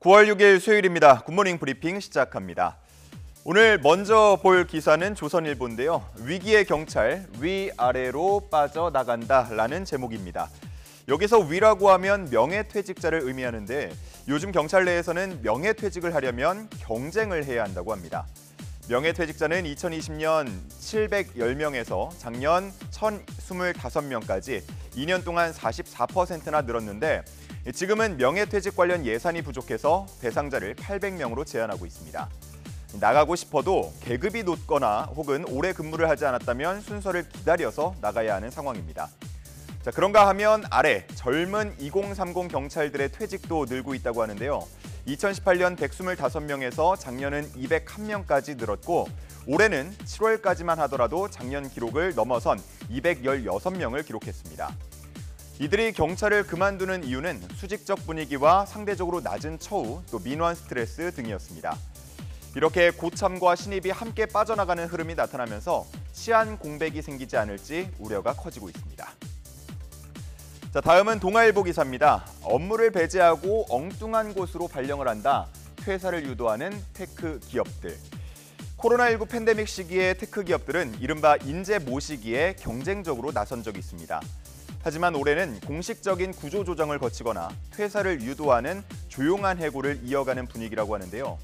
9월 6일 수요일입니다. 굿모닝 브리핑 시작합니다. 오늘 먼저 볼 기사는 조선일보인데요. 위기의 경찰, 위아래로 빠져나간다라는 제목입니다. 여기서 위라고 하면 명예퇴직자를 의미하는데 요즘 경찰 내에서는 명예퇴직을 하려면 경쟁을 해야 한다고 합니다. 명예퇴직자는 2020년 710명에서 작년 1025명까지 2년 동안 44%나 늘었는데 지금은 명예퇴직 관련 예산이 부족해서 대상자를 800명으로 제한하고 있습니다. 나가고 싶어도 계급이 높거나 혹은 오래 근무를 하지 않았다면 순서를 기다려서 나가야 하는 상황입니다. 자, 그런가 하면 아래 젊은 2030 경찰들의 퇴직도 늘고 있다고 하는데요. 2018년 125명에서 작년은 201명까지 늘었고 올해는 7월까지만 하더라도 작년 기록을 넘어선 216명을 기록했습니다. 이들이 경찰을 그만두는 이유는 수직적 분위기와 상대적으로 낮은 처우, 또 민원 스트레스 등이었습니다. 이렇게 고참과 신입이 함께 빠져나가는 흐름이 나타나면서 치안 공백이 생기지 않을지 우려가 커지고 있습니다. 자, 다음은 동아일보 기사입니다. 업무를 배제하고 엉뚱한 곳으로 발령을 한다. 퇴사를 유도하는 테크 기업들. 코로나19 팬데믹 시기에 테크 기업들은 이른바 인재 모시기에 경쟁적으로 나선 적이 있습니다. 하지만 올해는 공식적인 구조 조정을 거치거나 퇴사를 유도하는 조용한 해고를 이어가는 분위기라고 하는데요.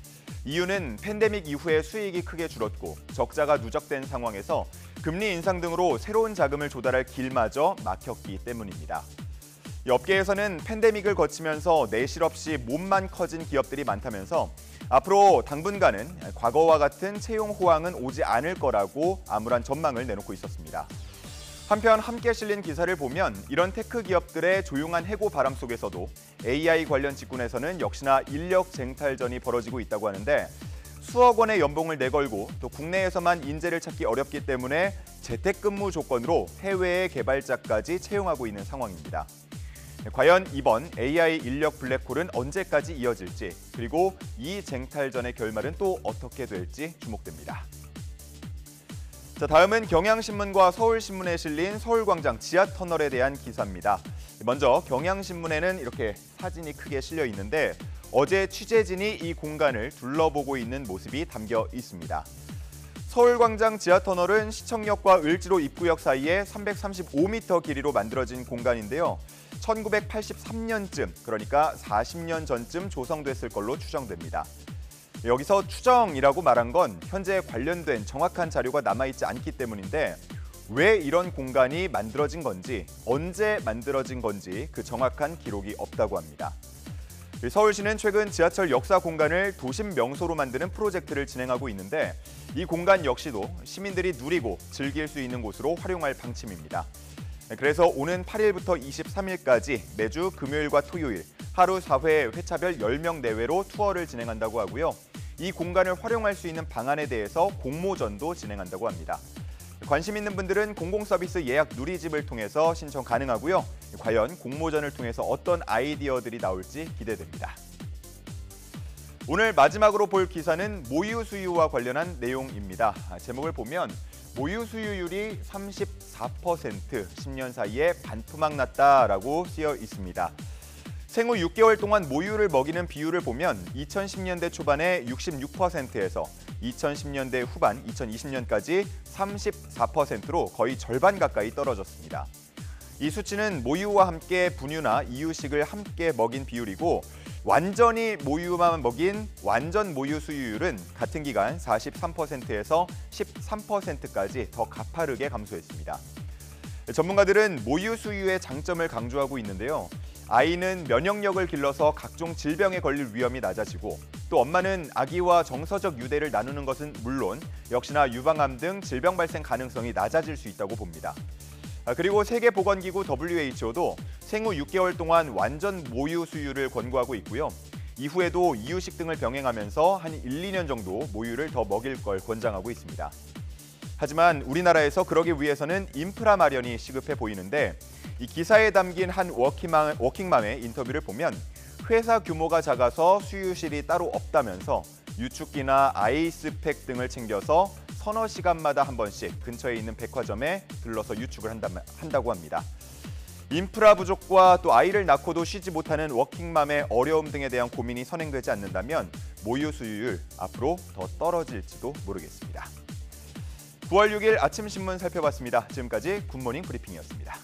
이유는 팬데믹 이후에 수익이 크게 줄었고 적자가 누적된 상황에서 금리 인상 등으로 새로운 자금을 조달할 길마저 막혔기 때문입니다. 이 업계에서는 팬데믹을 거치면서 내실 없이 몸만 커진 기업들이 많다면서 앞으로 당분간은 과거와 같은 채용 호황은 오지 않을 거라고 암울한 전망을 내놓고 있었습니다. 한편 함께 실린 기사를 보면 이런 테크 기업들의 조용한 해고 바람 속에서도 AI 관련 직군에서는 역시나 인력 쟁탈전이 벌어지고 있다고 하는데 수억 원의 연봉을 내걸고 또 국내에서만 인재를 찾기 어렵기 때문에 재택근무 조건으로 해외의 개발자까지 채용하고 있는 상황입니다. 과연 이번 AI 인력 블랙홀은 언제까지 이어질지 그리고 이 쟁탈전의 결말은 또 어떻게 될지 주목됩니다. 자, 다음은 경향신문과 서울신문에 실린 서울광장 지하터널에 대한 기사입니다. 먼저 경향신문에는 이렇게 사진이 크게 실려 있는데 어제 취재진이 이 공간을 둘러보고 있는 모습이 담겨 있습니다. 서울광장 지하터널은 시청역과 을지로 입구역 사이에 335m 길이로 만들어진 공간인데요. 1983년쯤, 그러니까 40년 전쯤 조성됐을 걸로 추정됩니다. 여기서 추정이라고 말한 건 현재 관련된 정확한 자료가 남아있지 않기 때문인데 왜 이런 공간이 만들어진 건지, 언제 만들어진 건지 그 정확한 기록이 없다고 합니다. 서울시는 최근 지하철 역사 공간을 도심 명소로 만드는 프로젝트를 진행하고 있는데 이 공간 역시도 시민들이 누리고 즐길 수 있는 곳으로 활용할 방침입니다. 그래서 오는 8일부터 23일까지 매주 금요일과 토요일 하루 4회 회차별 10명 내외로 투어를 진행한다고 하고요. 이 공간을 활용할 수 있는 방안에 대해서 공모전도 진행한다고 합니다. 관심 있는 분들은 공공서비스 예약 누리집을 통해서 신청 가능하고요. 과연 공모전을 통해서 어떤 아이디어들이 나올지 기대됩니다. 오늘 마지막으로 볼 기사는 모유 수유와 관련한 내용입니다. 제목을 보면 모유 수유율이 34%, 10년 사이에 반토막 났다라고 쓰여 있습니다. 생후 6개월 동안 모유를 먹이는 비율을 보면 2010년대 초반에 66%에서 2010년대 후반, 2020년까지 34%로 거의 절반 가까이 떨어졌습니다. 이 수치는 모유와 함께 분유나 이유식을 함께 먹인 비율이고 완전히 모유만 먹인 완전 모유 수유율은 같은 기간 43%에서 13%까지 더 가파르게 감소했습니다. 전문가들은 모유 수유의 장점을 강조하고 있는데요. 아이는 면역력을 길러서 각종 질병에 걸릴 위험이 낮아지고 또 엄마는 아기와 정서적 유대를 나누는 것은 물론 역시나 유방암 등 질병 발생 가능성이 낮아질 수 있다고 봅니다. 그리고 세계보건기구 WHO도 생후 6개월 동안 완전 모유 수유를 권고하고 있고요. 이후에도 이유식 등을 병행하면서 한 1, 2년 정도 모유를 더 먹일 걸 권장하고 있습니다. 하지만 우리나라에서 그러기 위해서는 인프라 마련이 시급해 보이는데 이 기사에 담긴 한 워킹맘의 인터뷰를 보면 회사 규모가 작아서 수유실이 따로 없다면서 유축기나 아이스팩 등을 챙겨서 서너 시간마다 한 번씩 근처에 있는 백화점에 들러서 유축을 한다고 합니다. 인프라 부족과 또 아이를 낳고도 쉬지 못하는 워킹맘의 어려움 등에 대한 고민이 선행되지 않는다면 모유 수유율 앞으로 더 떨어질지도 모르겠습니다. 9월 6일 아침 신문 살펴봤습니다. 지금까지 굿모닝 브리핑이었습니다.